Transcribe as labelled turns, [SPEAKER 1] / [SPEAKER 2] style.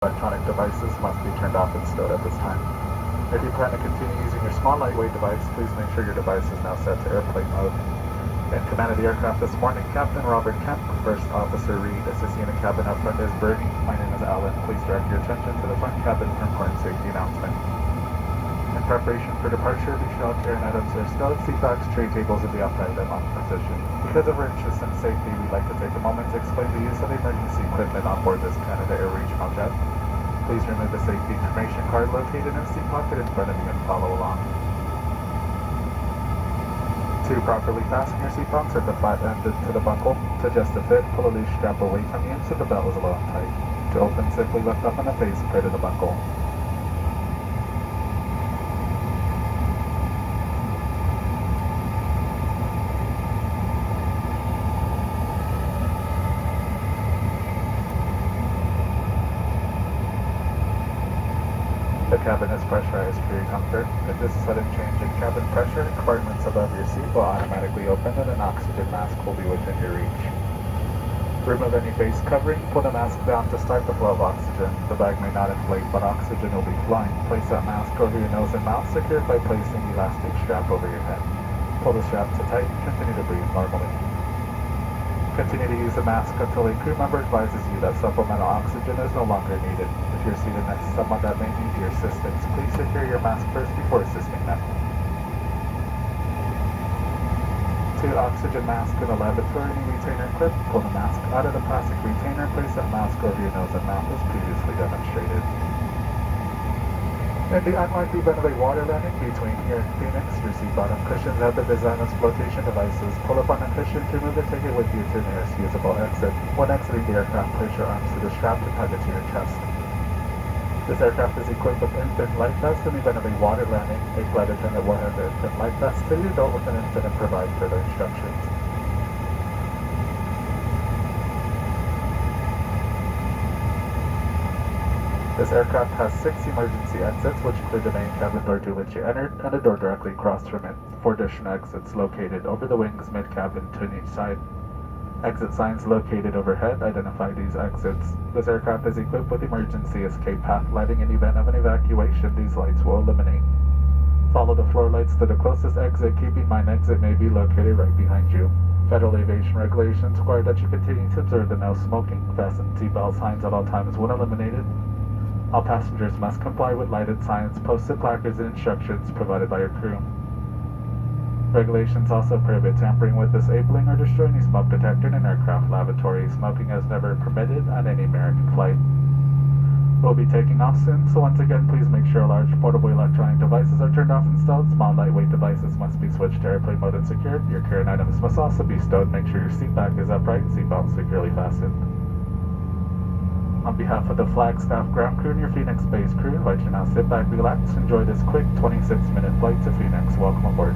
[SPEAKER 1] Electronic devices must be turned off and stowed at this time. If you plan to continue using your small lightweight device, please make sure your device is now set to airplane mode. In command of the aircraft this morning, Captain Robert Kemp, First Officer Reed, assisting in the cabin up front is Bernie. My name is Alan. Please direct your attention to the front cabin for important safety announcement. In preparation for departure, be sure all carry items are stowed, seatbacks, tray tables, and the upright and locked position. Because of our interest in safety, we'd like to take a moment to explain the use of the emergency equipment on board this Canada Air regional jet. Please remove the safety information card located in the seat pocket in front of you and follow along. To properly fasten your seatbelt, set the flat end to the buckle. To adjust the fit, pull a loose strap away from you so the belt is low and tight. To open, simply lift up on the face prior to the buckle. The cabin is pressurized for your comfort. If this is sudden change in cabin pressure, compartments above your seat will automatically open and an oxygen mask will be within your reach. Remove any face covering, pull the mask down to start the flow of oxygen. The bag may not inflate, but oxygen will be flowing. Place that mask over your nose and mouth, secure by placing the elastic strap over your head. Pull the strap to tighten, continue to breathe normally. Continue to use the mask until a crew member advises you that supplemental oxygen is no longer needed. If you're seated next to someone that may need your assistance, please secure your mask first before assisting them. To oxygen mask in the lavatory retainer clip, pull the mask out of the plastic retainer and place that mask over your nose and mouth as previously demonstrated. In the unlikely event of a water landing between here and Phoenix, your seat bottom cushions have been designed as flotation devices. Pull up on the cushion to remove the ticket with you to the nearest usable exit. When exiting the aircraft, place your arms to the strap to tug it to your chest. This aircraft is equipped with infant life vests. In the event of a water landing, a flight attendant will hand the infant life vest to the adult with an infant and provide further instructions. This aircraft has 6 emergency exits, which include the main cabin door to which you entered, and a door directly across from it. 4 additional exits located over the wings, mid-cabin, to each side. Exit signs located overhead identify these exits. This aircraft is equipped with emergency escape path lighting. In the event of an evacuation, these lights will illuminate. Follow the floor lights to the closest exit. Keep in mind exit may be located right behind you. Federal aviation regulations require that you continue to observe the no smoking, fasten seatbelt signs at all times when illuminated. All passengers must comply with lighted signs, posted placards, and instructions provided by your crew. Regulations also prohibit tampering with, disabling, or destroying a smoke detector in an aircraft lavatory. Smoking is never permitted on any American flight. We'll be taking off soon, so once again, please make sure large portable electronic devices are turned off and stowed. Small lightweight devices must be switched to airplane mode and secured. Your carry items must also be stowed. Make sure your seat back is upright and seatbelt securely fastened. On behalf of the Flagstaff ground crew and your Phoenix base crew, I invite you now sit back, relax, enjoy this quick 26-minute flight to Phoenix. Welcome aboard.